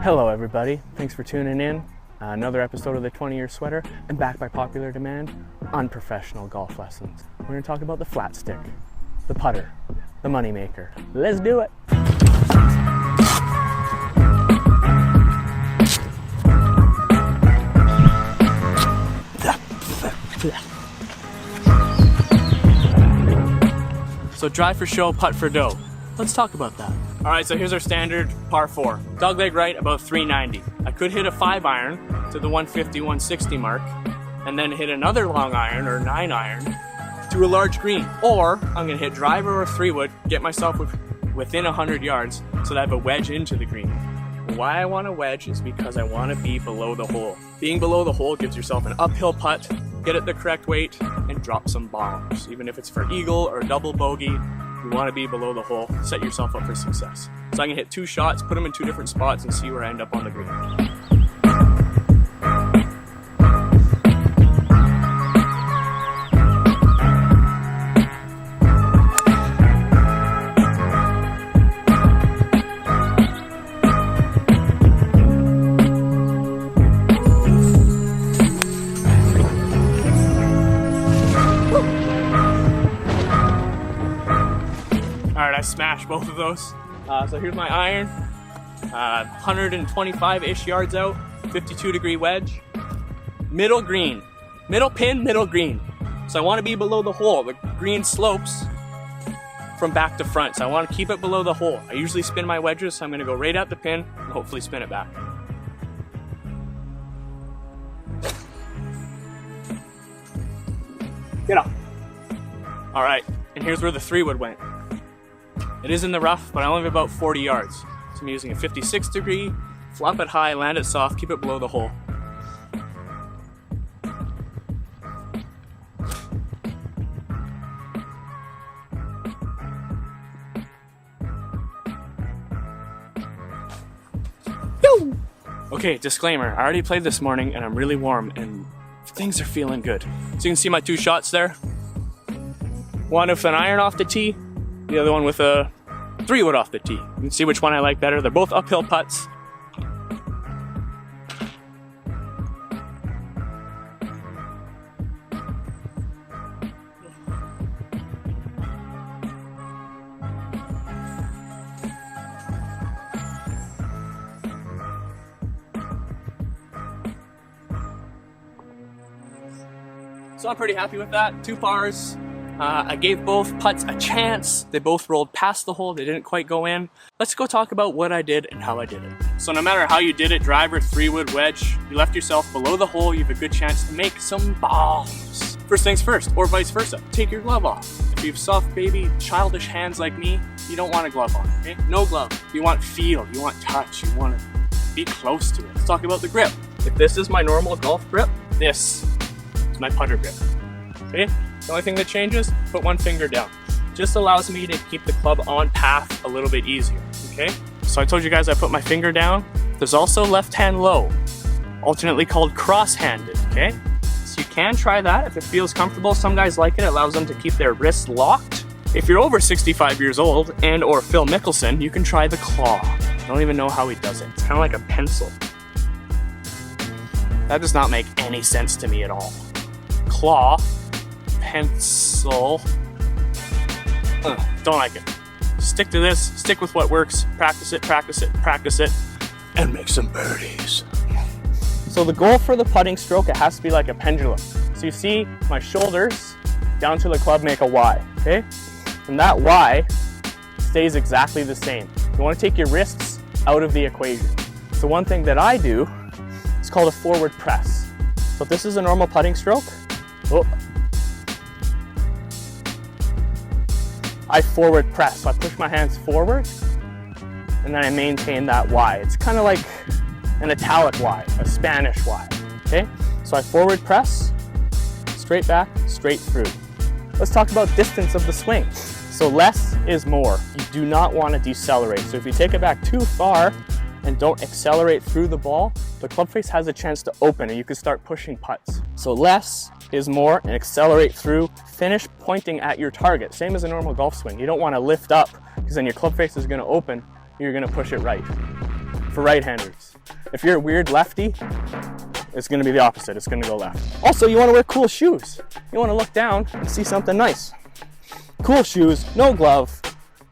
Hello everybody, thanks for tuning in. Another episode of the 20-Year Sweater, and back by popular demand, unprofessional golf lessons. We're going to talk about the flat stick, the putter, the moneymaker. Let's do it! So drive for show, putt for dough. Let's talk about that. All right, so here's our standard par 4. Dogleg right, about 390. I could hit a 5-iron to the 150, 160 mark, and then hit another long iron or 9-iron to a large green. Or I'm gonna hit driver or 3-wood, get myself within 100 yards so that I have a wedge into the green. Why I want a wedge is because I want to be below the hole. Being below the hole gives yourself an uphill putt, get it the correct weight, and drop some bombs. Even if it's for eagle or double bogey, you want to be below the hole, set yourself up for success. So I can hit 2 shots, put them in 2 different spots, and see where I end up on the green. Alright, I smashed both of those. So here's my iron, 125-ish yards out, 52-degree wedge, middle green, middle pin, middle green. So I want to be below the hole. The green slopes from back to front, so I want to keep it below the hole. I usually spin my wedges, so I'm going to go right at the pin and hopefully spin it back. Get off. Alright, and here's where the 3-wood went. It is in the rough, but I only have about 40 yards. So I'm using a 56-degree, flop it high, land it soft, keep it below the hole. Yo! Okay, disclaimer, I already played this morning and I'm really warm and things are feeling good. So you can see my 2 shots there. One with an iron off the tee, the other one with a 3-wood off the tee. You can see which one I like better. They're both uphill putts. So I'm pretty happy with that. 2 pars. I gave both putts a chance. They both rolled past the hole. They didn't quite go in. Let's go talk about what I did and how I did it. So no matter how you did it, driver, 3-wood, wedge, you left yourself below the hole, you have a good chance to make some balls. First things first, or vice versa, take your glove off. If you have soft, baby, childish hands like me, you don't want a glove on, okay? No glove. You want feel, you want touch, you want to be close to it. Let's talk about the grip. If this is my normal golf grip, this is my putter grip, okay? The only thing that changes, put 1 finger down. Just allows me to keep the club on path a little bit easier, okay? So I told you guys I put my finger down. There's also left hand low, alternately called cross-handed, okay? So you can try that if it feels comfortable. Some guys like it, it allows them to keep their wrists locked. If you're over 65 years old and or Phil Mickelson, you can try the claw. I don't even know how he does it. It's kind of like a pencil. That does not make any sense to me at all. Claw, pencil. Don't like it. Stick to this, stick with what works, practice it, practice it, practice it, and make some birdies. So the goal for the putting stroke, it has to be like a pendulum. So you see my shoulders down to the club make a Y, okay? And that Y stays exactly the same. You want to take your wrists out of the equation. So one thing that I do is called a forward press. So if this is a normal putting stroke, I forward press. So I push my hands forward and then I maintain that Y. It's kind of like an italic Y, a Spanish Y, okay? So I forward press, straight back, straight through. Let's talk about distance of the swing. So less is more. You do not want to decelerate. So if you take it back too far and don't accelerate through the ball, the club face has a chance to open and you can start pushing putts. So less is more and accelerate through. Finish pointing at your target. Same as a normal golf swing. You don't want to lift up because then your club face is going to open. You're going to push it right. for right-handers. If you're a weird lefty, it's gonna be the opposite. It's gonna go left. Also, you wanna wear cool shoes. You wanna look down and see something nice. Cool shoes, no glove,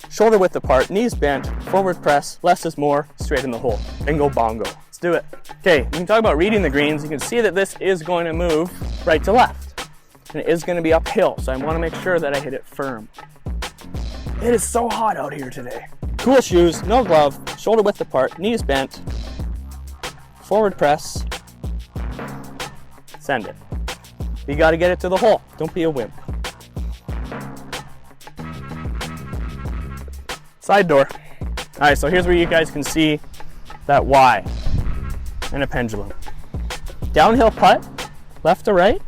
shoulder width apart, knees bent, forward press, less is more, straight in the hole. Bingo bongo. Let's do it. Okay, we can talk about reading the greens. You can see that this is going to move right to left. And it is gonna be uphill, so I wanna make sure that I hit it firm. It is so hot out here today. Cool shoes, no glove, shoulder width apart, knees bent, forward press, send it. You got to get it to the hole. Don't be a wimp. Side door. All right, so here's where you guys can see that Y and a pendulum. Downhill putt, left to right.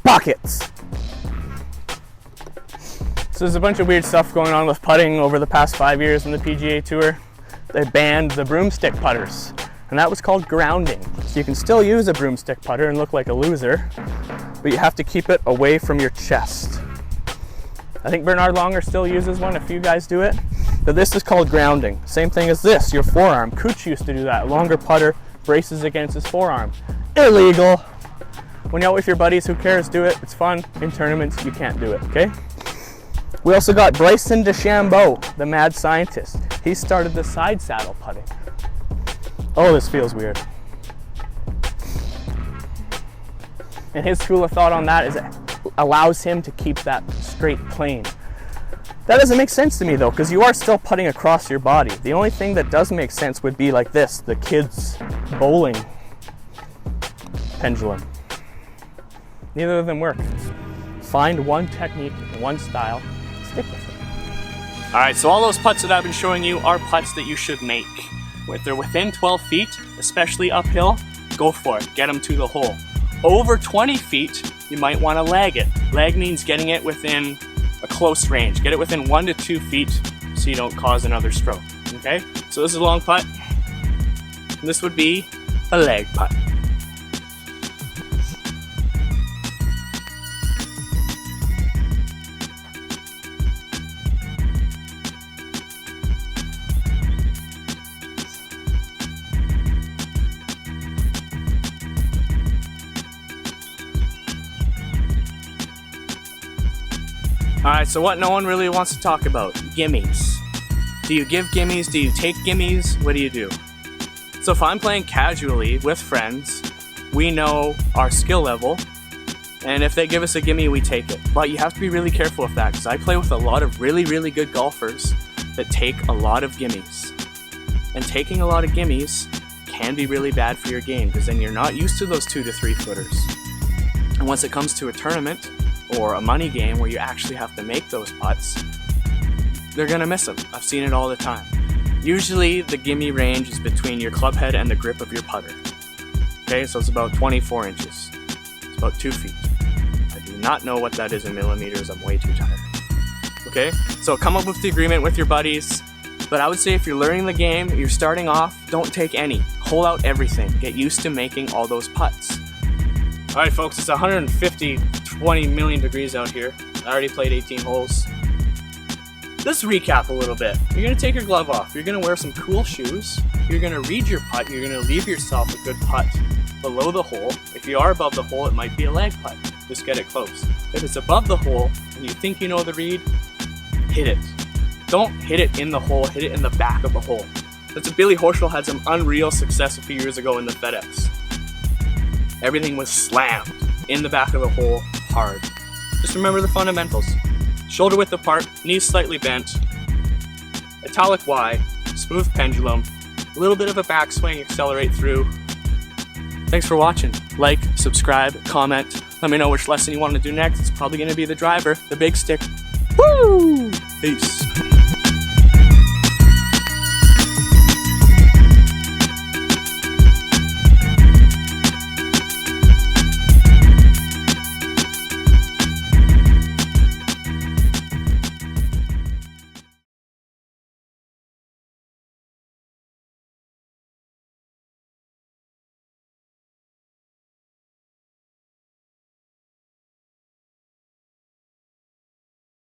Pockets. So there's a bunch of weird stuff going on with putting over the past 5 years in the PGA Tour. They banned the broomstick putters, and that was called grounding. So you can still use a broomstick putter and look like a loser, but you have to keep it away from your chest. I think Bernard Longer still uses one, if you guys do it, but this is called grounding. Same thing as this, your forearm. Cooch used to do that. Longer putter braces against his forearm. Illegal. When you're out with your buddies, who cares? Do it. It's fun. In tournaments, you can't do it, okay? We also got Bryson DeChambeau, the mad scientist. He started the side saddle putting. Oh, this feels weird. And his school of thought on that is it allows him to keep that straight plane. That doesn't make sense to me though, because you are still putting across your body. The only thing that does make sense would be like this, the kids' bowling pendulum. Neither of them work. Find one technique, one style, stick with it. All right, so all those putts that I've been showing you are putts that you should make. If they're within 12 feet, especially uphill, go for it, get them to the hole. Over 20 feet, you might want to lag it. Lag means getting it within a close range. Get it within 1 to 2 feet so you don't cause another stroke, okay? So this is a long putt. This would be a lag putt. Alright, so what no one really wants to talk about, gimmies. Do you give gimmies? Do you take gimmies? What do you do? So if I'm playing casually with friends, we know our skill level, and if they give us a gimme, we take it. But you have to be really careful with that, because I play with a lot of really, really good golfers that take a lot of gimmies. And taking a lot of gimmies can be really bad for your game, because then you're not used to those 2 to 3 footers. And once it comes to a tournament, or a money game where you actually have to make those putts, they're gonna miss them. I've seen it all the time. Usually the gimme range is between your club head and the grip of your putter. Okay, so it's about 24 inches. It's about 2 feet. I do not know what that is in millimeters. I'm way too tired. Okay, so come up with the agreement with your buddies. But I would say if you're learning the game, you're starting off, don't take any. Hole out everything. Get used to making all those putts. All right, folks, it's 20 million degrees out here. I already played 18 holes. Let's recap a little bit. You're gonna take your glove off. You're gonna wear some cool shoes. You're gonna read your putt. You're gonna leave yourself a good putt below the hole. If you are above the hole, it might be a lag putt. Just get it close. If it's above the hole and you think you know the read, hit it. Don't hit it in the hole, hit it in the back of the hole. That's what Billy Horschel had some unreal success a few years ago in the FedEx. Everything was slammed in the back of the hole hard. Just remember the fundamentals. Shoulder width apart, knees slightly bent, italic Y, smooth pendulum, a little bit of a backswing, accelerate through. Thanks for watching. Like, subscribe, comment. Let me know which lesson you want to do next. It's probably going to be the driver, the big stick. Woo! Peace.